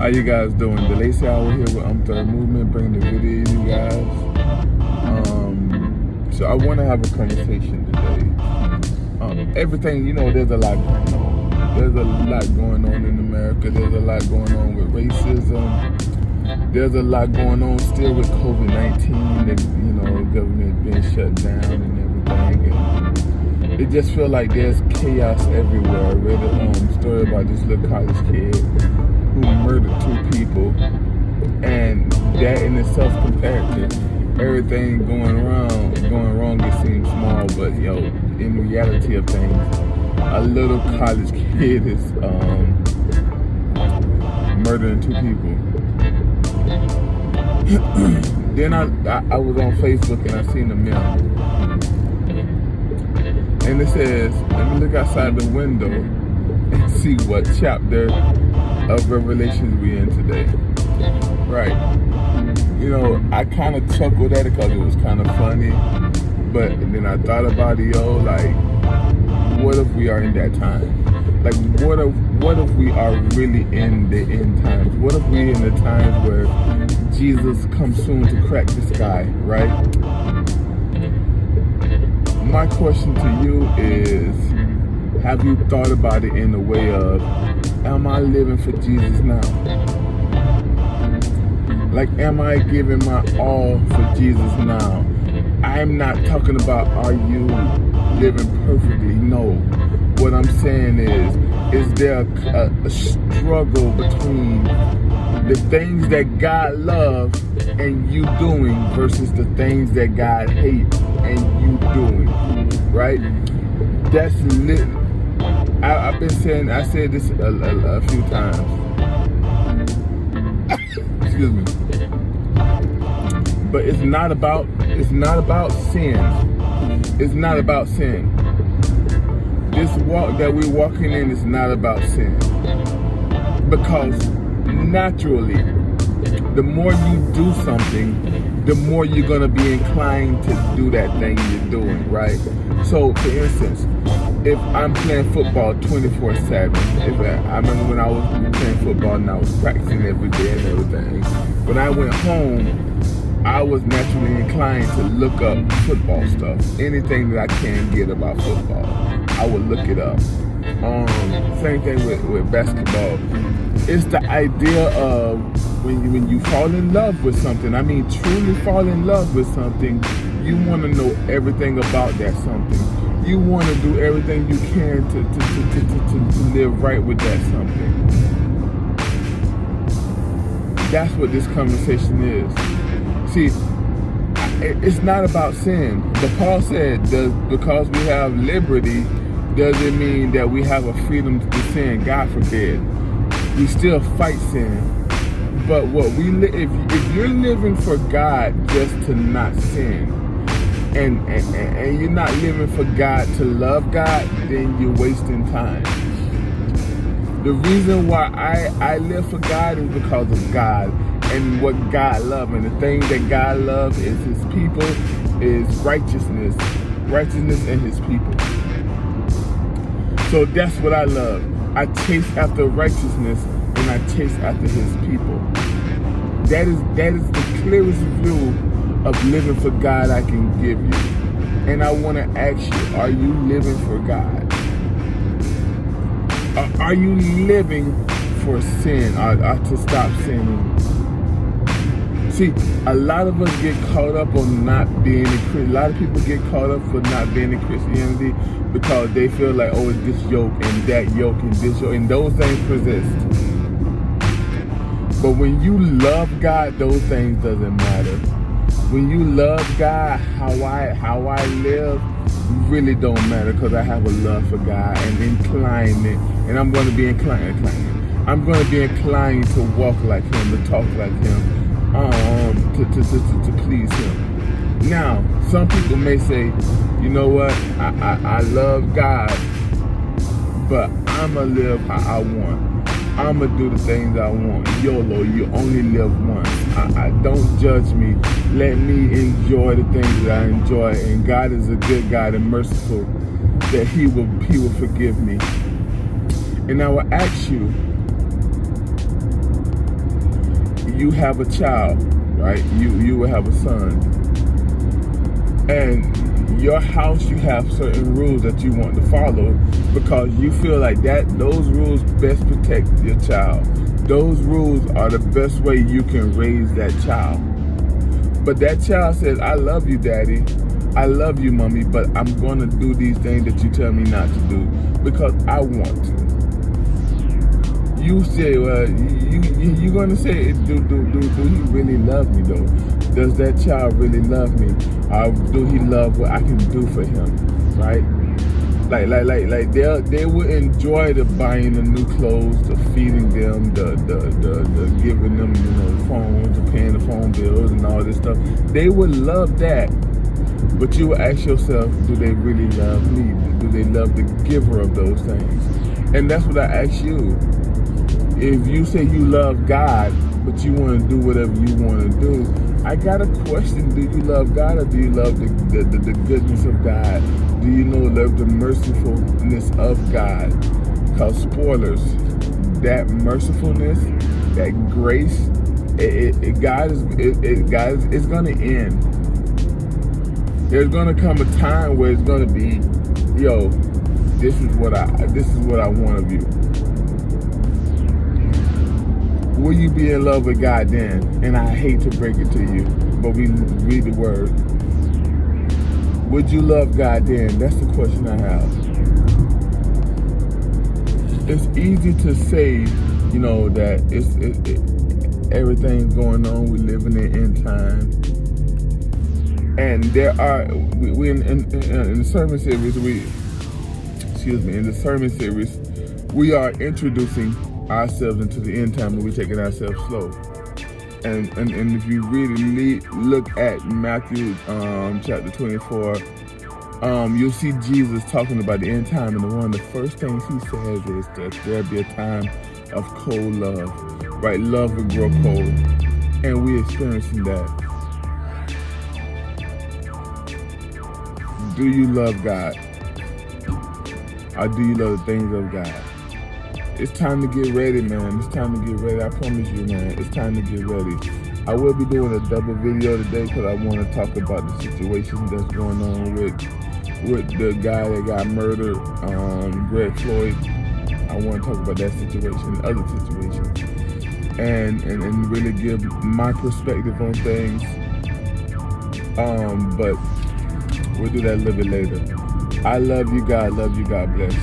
How you guys doing? The Lacey Hour here with Third Movement, bringing the video to you guys. So I want to have a conversation today. Everything, there's a lot going on. There's a lot going on in America. There's a lot going on with racism. There's a lot going on still with COVID-19. The government being shut down and everything. And it just feels like there's chaos everywhere. I read a story about this little college kid who murdered 2 people, and that in itself compared to everything going wrong, it seems small, but in reality of things, a little college kid is murdering 2 people. Then I was on Facebook and I seen a meme, and it says, let me look outside the window and see what chapter of Revelations we in today. Right. I kind of chuckled at it because it was kind of funny, but then I thought about it, what if we are in that time? Like, what if we are really in the end times? What if we in the times where Jesus comes soon to crack the sky, right? My question to you is, have you thought about it in the way of, am I living for Jesus now? Like, am I giving my all for Jesus now? I'm not talking about, are you living perfectly? No. What I'm saying is there a struggle between the things that God loves and you doing versus the things that God hates and you doing, right? That's lit. I've been saying, I said this a few times. Excuse me. But it's not about sin. It's not about sin. This walk that we're walking in is not about sin. Because naturally, the more you do something, the more you're going to be inclined to do that thing you're doing, right? So, for instance, if I'm playing football 24/7, I remember when I was playing football and I was practicing every day and everything, when I went home, I was naturally inclined to look up football stuff. Anything that I can get about football, I would look it up. Same thing with basketball. It's the idea of when you fall in love with something, truly fall in love with something, you want to know everything about that something. You want to do everything you can to live right with that something. That's what this conversation is. See, it's not about sin. But Paul said, because we have liberty, does it mean that we have a freedom to sin? God forbid. We still fight sin. But if you're living for God just to not sin, and you're not living for God to love God, then you're wasting time. The reason why I live for God is because of God and what God loves. And the thing that God loves is His people, is righteousness in His people. So that's what I love. I chase after righteousness and I chase after His people. That is the clearest view of living for God I can give you. And I want to ask you, are you living for God? Are you living for sin or to stop sinning? See, a lot of us get caught up on not being a Christian. A lot of people get caught up for not being in Christianity because they feel like, oh, it's this yoke and that yoke and this yoke, and those things persist. But when you love God, those things doesn't matter. When you love God, how I live really don't matter, because I have a love for God and inclined, and I'm going to be inclined. I'm going to be inclined to walk like Him, to talk like Him, to please Him. Now, some people may say, you know what, I love God, but I'ma live how I want. I'ma do the things I want. YOLO, you only live once. I don't judge me. Let me enjoy the things that I enjoy. And God is a good God and merciful, that He will forgive me. And I will ask you, you have a child, right? You will have a son, and your house, you have certain rules that you want to follow because you feel like those rules best protect your child. Those rules are the best way you can raise that child. But that child says, I love you, Daddy. I love you, Mommy, but I'm going to do these things that you tell me not to do because I want to. You say, well, you're going to say, do he really love me, though? Does that child really love me? Or do he love what I can do for him, right? Like they will enjoy the buying the new clothes, the feeding them, the giving them, phones, the paying the phone bills and all this stuff. They would love that. But you will ask yourself, do they really love me? Do they love the giver of those things? And that's what I ask you. If you say you love God, but you want to do whatever you want to do, I got a question. Do you love God, or do you love the goodness of God? Do you love the mercifulness of God? Because spoilers, that mercifulness, that grace, God is going to end. There's going to come a time where it's going to be, this is what I want of you. Will you be in love with God then? And I hate to break it to you, but we read the word. Would you love God then? That's the question I have. It's easy to say, that everything's going on. We live in the end time. And there are, we in the sermon series, in the sermon series, we are introducing ourselves into the end time, and we're taking ourselves slow. And if you really look at Matthew chapter 24, you'll see Jesus talking about the end time, and one of the first things he says is that there'll be a time of cold love, right? Love will grow cold, and we're experiencing that. Do you love God? Or do you love the things of God? It's time to get ready, man. It's time to get ready. I promise you, man. It's time to get ready. I will be doing a double video today because I want to talk about the situation that's going on with the guy that got murdered, Greg Floyd. I want to talk about that situation, other situations, and really give my perspective on things. But we'll do that a little bit later. I love you, God. Love you, God bless.